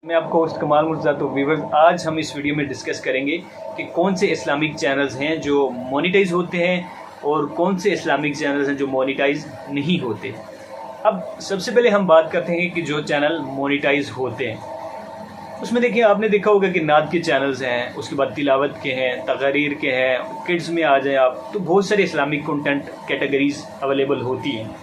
मैं आपका होस्ट कमाल मुर्जा। तो व्यूअर्स, आज हम इस वीडियो में डिस्कस करेंगे कि कौन से इस्लामिक चैनल्स हैं जो मोनेटाइज होते हैं और कौन से इस्लामिक चैनल्स हैं जो मोनेटाइज नहीं होते। अब सबसे पहले हम बात करते हैं कि जो चैनल मोनेटाइज होते हैं उसमें देखिए, आपने देखा होगा कि नात के चैनल्स हैं, उसके बाद तिलावत के हैं, तकरीर के हैं, किड्स में आ जाए आप तो बहुत सारे इस्लामिक कंटेंट कैटेगरीज अवेलेबल होती हैं।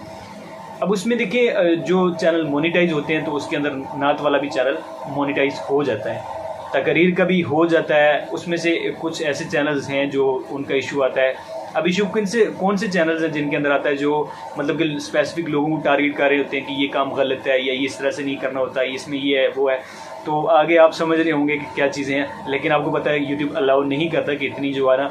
अब उसमें देखिए, जो चैनल मोनेटाइज होते हैं तो उसके अंदर नात वाला भी चैनल मोनेटाइज हो जाता है, तकरीर का भी हो जाता है। उसमें से कुछ ऐसे चैनल्स हैं जो उनका इशू आता है। अब इशू कौन से चैनल्स हैं जिनके अंदर आता है जो मतलब कि स्पेसिफिक लोगों को टारगेट कर रहे होते हैं कि ये काम गलत है या ये इस तरह से नहीं करना होता, इसमें ये है वो है। तो आगे आप समझ रहे होंगे कि क्या चीज़ें हैं, लेकिन आपको पता है यूट्यूब अलाउ नहीं करता कि इतनी जो है ना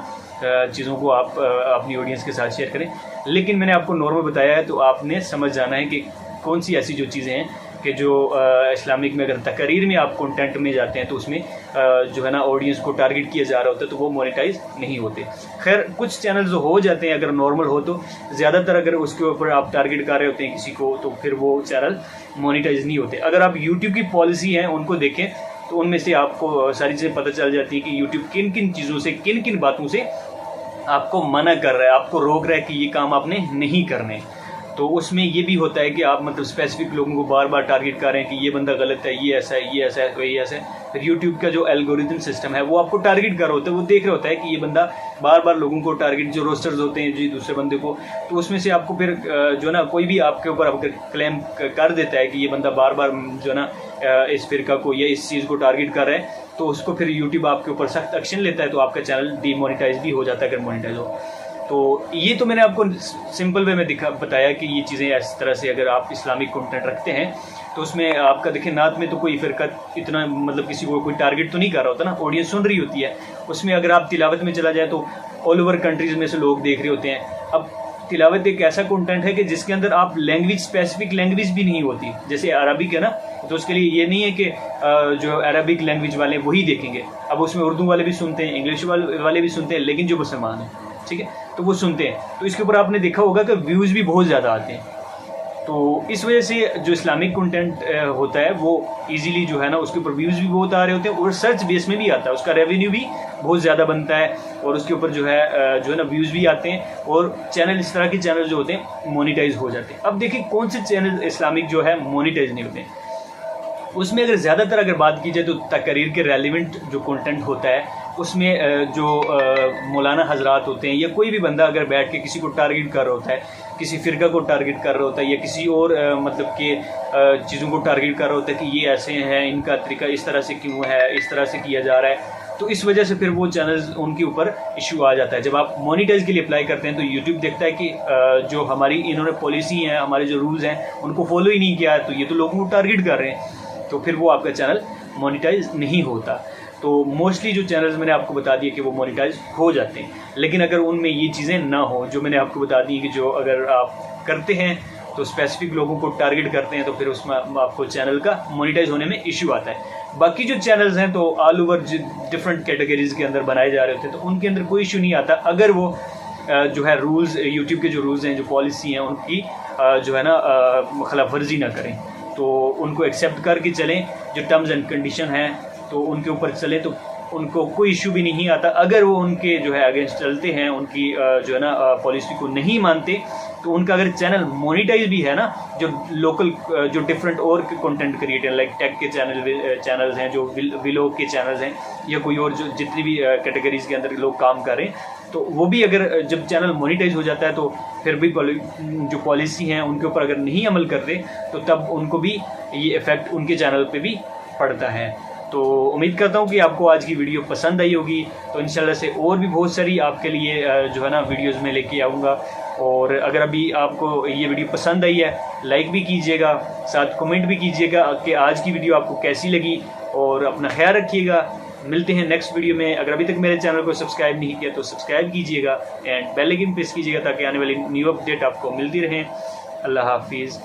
चीज़ों को आप अपनी ऑडियंस के साथ शेयर करें। लेकिन मैंने आपको नॉर्मल बताया है, तो आपने समझ जाना है कि कौन सी ऐसी जो चीज़ें हैं कि जो इस्लामिक में अगर तकरीर में आप कंटेंट में जाते हैं तो उसमें जो है ना ऑडियंस को टारगेट किया जा रहा होता है तो वो मोनेटाइज नहीं होते। खैर, कुछ चैनल जो हो जाते हैं अगर नॉर्मल हो, तो ज़्यादातर अगर उसके ऊपर आप टारगेट कर रहे होते हैं किसी को तो फिर वो चैनल मोनेटाइज नहीं होते। अगर आप यूट्यूब की पॉलिसी हैं उनको देखें तो उनमें से आपको सारी चीज़ें पता चल जाती है कि यूट्यूब किन किन चीज़ों से, किन किन बातों से आपको मना कर रहा है, आपको रोक रहा है कि ये काम आपने नहीं करने। तो उसमें ये भी होता है कि आप मतलब स्पेसिफिक लोगों को बार बार टारगेट कर रहे हैं कि ये बंदा गलत है, ये ऐसा है, ये ऐसा है, तो ये ऐसा है। फिर यूट्यूब का जो एल्गोरिथम सिस्टम है वो आपको टारगेट कर रहा होता है, वो देख रहा होता है कि ये बंदा बार बार लोगों को टारगेट, जो रोस्टर्स होते हैं जी दूसरे बंदे को, तो उसमें से आपको फिर जो ना कोई भी आपके ऊपर अगर क्लेम कर देता है कि ये बंदा बार बार जो ना इस फिरका को या इस चीज़ को टारगेट कर रहा है, तो उसको फिर यूट्यूब आपके ऊपर सख्त एक्शन लेता है, तो आपका चैनल डीमोनेटाइज भी हो जाता है अगर मोनेटाइज हो। तो ये तो मैंने आपको सिंपल वे में बताया कि ये चीज़ें इस तरह से अगर आप इस्लामिक कंटेंट रखते हैं तो उसमें आपका देखिए, नात में तो कोई फ़िरका इतना मतलब किसी को कोई टारगेट तो नहीं कर रहा होता ना, ऑडियंस सुन रही होती है। उसमें अगर आप तिलावत में चला जाए तो ऑल ओवर कंट्रीज़ में से लोग देख रहे होते हैं। अब तिलावत एक ऐसा कंटेंट है कि जिसके अंदर आप लैंग्वेज, स्पेसिफिक लैंग्वेज भी नहीं होती। जैसे अरबिक है ना, तो उसके लिए ये नहीं है कि जो अरबिक लैंग्वेज वाले वही देखेंगे। अब उसमें उर्दू वाले भी सुनते हैं, इंग्लिश वाले भी सुनते हैं, लेकिन जो मुसलमान हैं, ठीक है, तो वो सुनते हैं। तो इसके ऊपर आपने देखा होगा कि व्यूज़ भी बहुत ज़्यादा आते हैं। तो इस वजह से जो इस्लामिक कंटेंट होता है वो इजीली जो है ना उसके ऊपर व्यूज़ भी बहुत आ रहे होते हैं और सर्च बेस में भी आता है, उसका रेवेन्यू भी बहुत ज़्यादा बनता है और उसके ऊपर जो है ना व्यूज़ भी आते हैं और चैनल, इस तरह के चैनल जो होते हैं मोनेटाइज हो जाते हैं। अब देखिए, कौन से चैनल इस्लामिक जो है मोनेटाइज नहीं होते हैं। उसमें अगर ज़्यादातर अगर बात की जाए तो तकरीर के रेलिवेंट जो कंटेंट होता है उसमें जो मौलाना हजरात होते हैं या कोई भी बंदा अगर बैठ के किसी को टारगेट कर रहा होता है, किसी फ़िरका को टारगेट कर रहा होता है या किसी और मतलब के चीज़ों को टारगेट कर रहा होता है कि ये ऐसे हैं, इनका तरीका इस तरह से क्यों है, इस तरह से किया जा रहा है, तो इस वजह से फिर वो चैनल्स उनके ऊपर इशू आ जाता है। जब आप मोनेटाइज के लिए अप्लाई करते हैं तो यूट्यूब देखता है कि जो हमारी इन्होंने पॉलिसी है, हमारे जो रूल्स हैं उनको फॉलो ही नहीं किया है, तो ये तो लोगों को टारगेट कर रहे हैं, तो फिर वो आपका चैनल मोनेटाइज नहीं होता। तो मोस्टली जो चैनल्स मैंने आपको बता दिए कि वो मोनेटाइज हो जाते हैं, लेकिन अगर उनमें ये चीज़ें ना हो जो मैंने आपको बता दी कि जो अगर आप करते हैं तो स्पेसिफिक लोगों को टारगेट करते हैं तो फिर उसमें आपको चैनल का मोनेटाइज होने में इशू आता है। बाकी जो चैनल्स हैं तो ऑल ओवर डिफरेंट कैटेगरीज के अंदर बनाए जा रहे होते हैं, तो उनके अंदर कोई इशू नहीं आता अगर वो जो है रूल्स, यूट्यूब के जो रूल्स हैं, जो पॉलिसी हैं, उनकी जो है ना खिलाफ वर्जी ना करें, तो उनको एक्सेप्ट करके चलें। जो टर्म्स एंड कंडीशन हैं तो उनके ऊपर चलें तो उनको कोई इशू भी नहीं आता। अगर वो उनके जो है अगेंस्ट चलते हैं, उनकी जो है ना पॉलिसी को नहीं मानते, तो उनका अगर चैनल मोनेटाइज भी है ना, जो लोकल जो डिफरेंट और कंटेंट क्रिएटर लाइक टेक के चैनल्स हैं, जो व्लॉग के चैनल्स हैं या कोई और जो जितनी भी कैटेगरीज के अंदर लोग काम कर रहे हैं, तो वो भी अगर जब चैनल मोनेटाइज हो जाता है तो फिर भी जो पॉलिसी हैं उनके ऊपर अगर नहीं अमल करते तो तब उनको भी ये इफ़ेक्ट उनके चैनल पे भी पड़ता है। तो उम्मीद करता हूँ कि आपको आज की वीडियो पसंद आई होगी। तो इंशाल्लाह से और भी बहुत सारी आपके लिए जो है ना वीडियोज़ में लेके आऊँगा। और अगर अभी आपको ये वीडियो पसंद आई है, लाइक भी कीजिएगा, साथ कमेंट भी कीजिएगा कि आज की वीडियो आपको कैसी लगी, और अपना ख्याल रखिएगा। मिलते हैं नेक्स्ट वीडियो में। अगर अभी तक मेरे चैनल को सब्सक्राइब नहीं किया तो सब्सक्राइब कीजिएगा एंड बेल आइकन प्रेस कीजिएगा ताकि आने वाली न्यू अपडेट आपको मिलती रहें। अल्लाह हाफिज़।